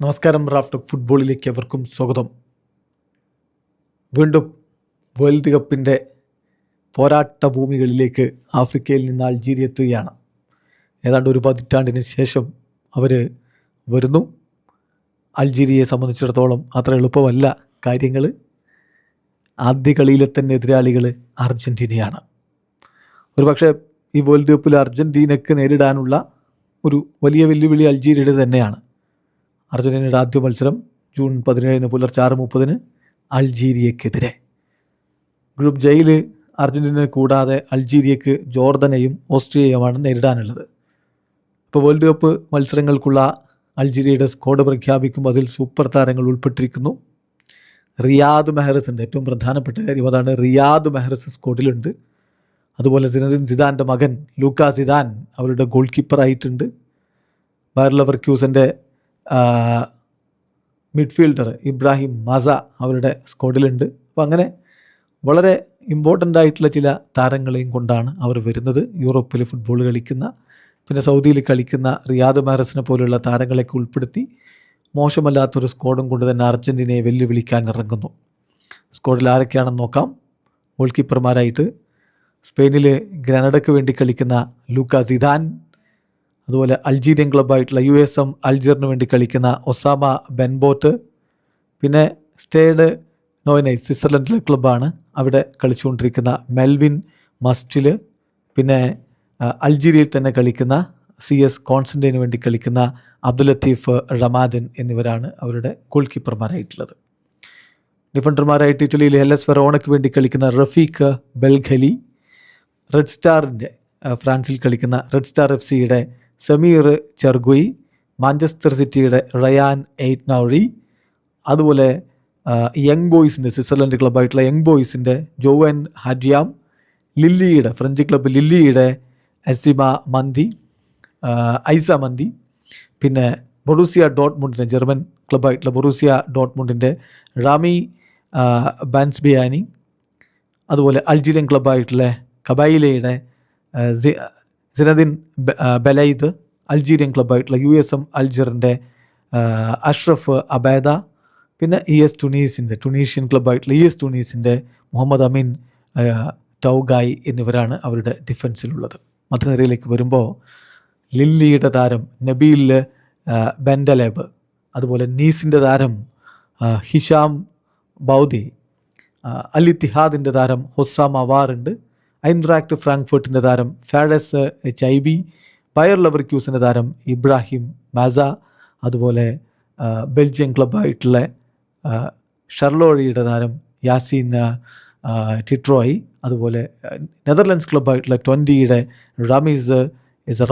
നമസ്കാരം. റാഫ് ഫുട്ബോളിലേക്ക് അവർക്കും സ്വാഗതം. വീണ്ടും വേൾഡ് കപ്പിൻ്റെ പോരാട്ട ഭൂമികളിലേക്ക് ആഫ്രിക്കയിൽ നിന്ന് അൾജീരിയ എത്തുകയാണ്. ഏതാണ്ട് ഒരു പതിറ്റാണ്ടിന് ശേഷം അവർ വരുന്നു. അൾജീരിയയെ സംബന്ധിച്ചിടത്തോളം അത്ര എളുപ്പമല്ല കാര്യങ്ങൾ. ആദ്യ കളിയിലെ തന്നെ എതിരാളികൾ അർജൻറ്റീനയാണ്. ഒരുപക്ഷെ ഈ വേൾഡ് കപ്പിൽ അർജൻറ്റീനയ്ക്ക് നേരിടാനുള്ള ഒരു വലിയ വെല്ലുവിളി അൾജീരിയയുടെ തന്നെയാണ്. അർജൻറ്റീനയുടെ ആദ്യ മത്സരം ജൂൺ 17 പുലർച്ചെ 6:30 അൾജീരിയക്കെതിരെ. ഗ്രൂപ്പ് ജയിൽ അർജൻറ്റീന കൂടാതെ അൾജീരിയക്ക് ജോർദനെയും ഓസ്ട്രിയയുമാണ് നേരിടാനുള്ളത്. ഇപ്പോൾ വേൾഡ് കപ്പ് മത്സരങ്ങൾക്കുള്ള അൾജീരിയയുടെ സ്ക്വാഡ് പ്രഖ്യാപിക്കുമ്പോൾ അതിൽ സൂപ്പർ താരങ്ങൾ ഉൾപ്പെട്ടിരിക്കുന്നു. റിയാദ് മെഹ്റസിൻ്റെ ഏറ്റവും പ്രധാനപ്പെട്ട കാര്യം അതാണ്. റിയാദ് മെഹ്റസ് സ്ക്വാഡിലുണ്ട്. അതുപോലെ സിനദിൻ സിദാൻ്റെ മകൻ ലൂക്കാ സിദാൻ അവരുടെ ഗോൾ കീപ്പറായിട്ടുണ്ട്. ബയർ ലെവർക്യൂസൻ്റെ മിഡ്ഫീൽഡർ ഇബ്രാഹിം മസ അവരുടെ സ്ക്വാഡിലുണ്ട്. അപ്പോൾ അങ്ങനെ വളരെ ഇമ്പോർട്ടൻ്റ് ആയിട്ടുള്ള ചില താരങ്ങളെയും കൊണ്ടാണ് അവർ വരുന്നത്. യൂറോപ്പിൽ ഫുട്ബോൾ കളിക്കുന്ന, പിന്നെ സൗദിയിൽ കളിക്കുന്ന റിയാദ് മെഹ്റസിനെ പോലുള്ള താരങ്ങളെയൊക്കെ ഉൾപ്പെടുത്തി മോശമല്ലാത്തൊരു സ്ക്വാഡും കൊണ്ട് തന്നെ അർജൻറ്റീനയെ വെല്ലുവിളിക്കാൻ ഇറങ്ങുന്നു. സ്ക്വാഡിൽ ആരൊക്കെയാണെന്ന് നോക്കാം. ഗോൾ കീപ്പർമാരായിട്ട് സ്പെയിനിൽ ഗ്രനഡയ്ക്ക് വേണ്ടി കളിക്കുന്ന ലൂക്കാ സിദാൻ, അതുപോലെ അൾജീരിയൻ ക്ലബ്ബായിട്ടുള്ള USM അൽജറിന് വേണ്ടി കളിക്കുന്ന ഒസാമ ബെൻബോട്ട്, പിന്നെ സ്റ്റേഡ് നോയനൈസ് സ്വിറ്റ്സർലൻഡിലെ ക്ലബ്ബാണ്, അവിടെ കളിച്ചുകൊണ്ടിരിക്കുന്ന മെൽവിൻ മസ്റ്റിൽ, പിന്നെ അൾജീരിയയിൽ തന്നെ കളിക്കുന്ന CS കോൺസ്റ്റന്റൈന് വേണ്ടി കളിക്കുന്ന അബ്ദുൽ ലത്തീഫ് റമാദൻ എന്നിവരാണ് അവരുടെ ഗോൾ കീപ്പർമാരായിട്ടുള്ളത്. ഡിഫൻഡർമാരായിട്ട് ഇറ്റലിയിൽ LS വെറോണയ്ക്ക് വേണ്ടി കളിക്കുന്ന റഫീഖ് ബെൽഖലി, റെഡ് സ്റ്റാറിൻ്റെ ഫ്രാൻസിൽ കളിക്കുന്ന Red Star FC Samir Chergui, Manchester സിറ്റിയുടെ റയാൻ എയ്റ്റ്നൗറി, അതുപോലെ യങ് ബോയ്സിൻ്റെ സ്വിറ്റ്സർലൻഡ് ക്ലബ്ബായിട്ടുള്ള യങ് ബോയ്സിൻ്റെ ജോവൻ ഹരിയാം, ലില്ലിയുടെ ഫ്രഞ്ച് ക്ലബ്ബ് ലില്ലിയുടെ ഐസ മന്തി, പിന്നെ ബൊറൂസിയ ഡോട്ട്മുണ്ടിൻ്റെ ജർമ്മൻ ക്ലബ്ബായിട്ടുള്ള ബൊറൂസിയ ഡോട്ട്മുണ്ടിൻ്റെ റാമി ബാൻസ്ബിയാനി, അതുപോലെ അൾജീരിയൻ ക്ലബ്ബായിട്ടുള്ള കബൈലയുടെ സിനദിൻ ബലൈദ്, അൾജീരിയൻ ക്ലബ്ബായിട്ടുള്ള USM അൽജറിൻ്റെ അഷ്റഫ് അബേദ, പിന്നെ ടുണീഷ്യൻ ക്ലബ്ബായിട്ടുള്ള ടുണീസിൻ്റെ മുഹമ്മദ് അമീൻ ടൗഗായി എന്നിവരാണ് അവരുടെ ഡിഫൻസിലുള്ളത്. മധ്യനിരയിലേക്ക് വരുമ്പോൾ ലില്ലിയുടെ താരം നബീൽ ബെൻഡലേബ്, അതുപോലെ നീസിൻ്റെ താരം ഹിഷാം ബൗദി, അൽ ഇത്തിഹാദിൻ്റെ താരം ഹൊസാം അവാറുണ്ട്, ഐൻട്രാക്ട് ഫ്രാങ്ക്ഫർട്ടിൻ്റെ താരം ഫാഡസ് ചൈബി, ബയർ ലെവർക്യൂസിൻ്റെ താരം ഇബ്രാഹിം മസ, അതുപോലെ ബെൽജിയം ക്ലബ്ബായിട്ടുള്ള ഷർലോഴിയുടെ താരം യാസീൻ ടിട്രോയി, അതുപോലെ നെതർലൻഡ്സ് ക്ലബ്ബായിട്ടുള്ള 20യുടെ റമീസ്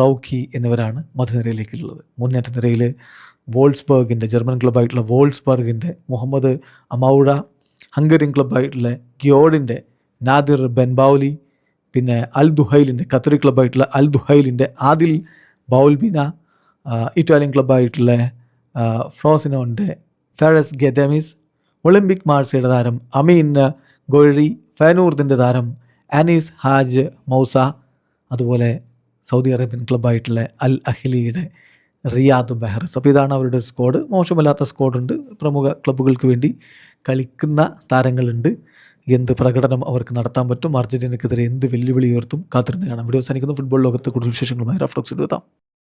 റൗക്കി എന്നിവരാണ് മധ്യനിരയിലേക്കുള്ളത്. മുന്നേറ്റ നിരയിൽ വോൾസ്ബർഗിൻ്റെ ജർമ്മൻ ക്ലബ്ബായിട്ടുള്ള വോൾസ്ബർഗിൻ്റെ മുഹമ്മദ് അമൗഡ, ഹംഗറിയൻ ക്ലബ്ബായിട്ടുള്ള ഗ്യോഡിൻ്റെ നാദിർ ബെൻബൗലി, പിന്നെ അൽ ദുഹൈലിൻ്റെ ഖത്തറി ക്ലബ്ബായിട്ടുള്ള അൽ ദുഹൈലിൻ്റെ ആദിൽ ബൗൽബിന, ഇറ്റാലിയൻ ക്ലബ്ബായിട്ടുള്ള ഫ്ലോസിനോൻ്റെ ഫാഡസ് ഗെദമിസ്, ഒളിമ്പിക് മാർസയുടെ താരം അമീൻ ഗൊഴി, ഫാനൂർദിൻ്റെ താരം അനീസ് ഹാജ് മൗസ, അതുപോലെ സൗദി അറേബ്യൻ ക്ലബ്ബായിട്ടുള്ള അൽ അഹ്ലിയുടെ റിയാദ് മെഹ്റസ്. അപ്പോൾ ഇതാണ് അവരുടെ സ്ക്വാഡ്. മോശമല്ലാത്ത സ്ക്വാഡുണ്ട്. പ്രമുഖ ക്ലബ്ബുകൾക്ക് വേണ്ടി കളിക്കുന്ന താരങ്ങളുണ്ട്. എന്ത് പ്രകടനം അവർക്ക് നടത്താൻ പറ്റും, അർജൻറ്റീനയ്ക്കെതിരെ എന്ത് വെല്ലുവിളി ഉയർത്തും, കാത്തിരുന്ന് കാണാം. വീഡിയോ അവസാനിക്കുന്നു. ഫുട്ബോൾ ലോകത്ത് കൂടുതൽ വിശേഷങ്ങളുമായി റാഫ് ടോക്സിൽ എത്താം.